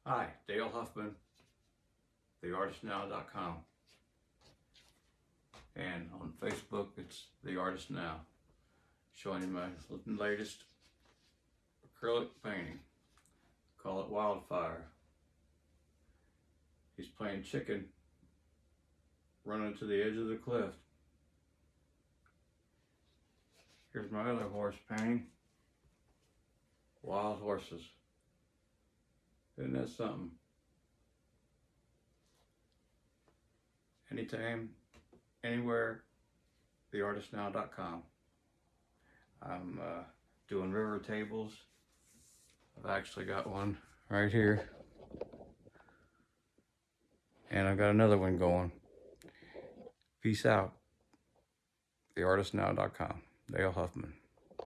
Hi, Dale Huffman, theartistnow.com. And on Facebook, it's The Artist Now, showing you my latest acrylic painting. Call it Wildfire. He's playing chicken, running to the edge of the cliff. Here's my other horse painting, Wild Horses. Isn't that something? Anytime, anywhere, theartistnow.com. I'm doing river tables. I've actually got one right here. And I've got another one going. Peace out. theartistnow.com. Dale Huffman.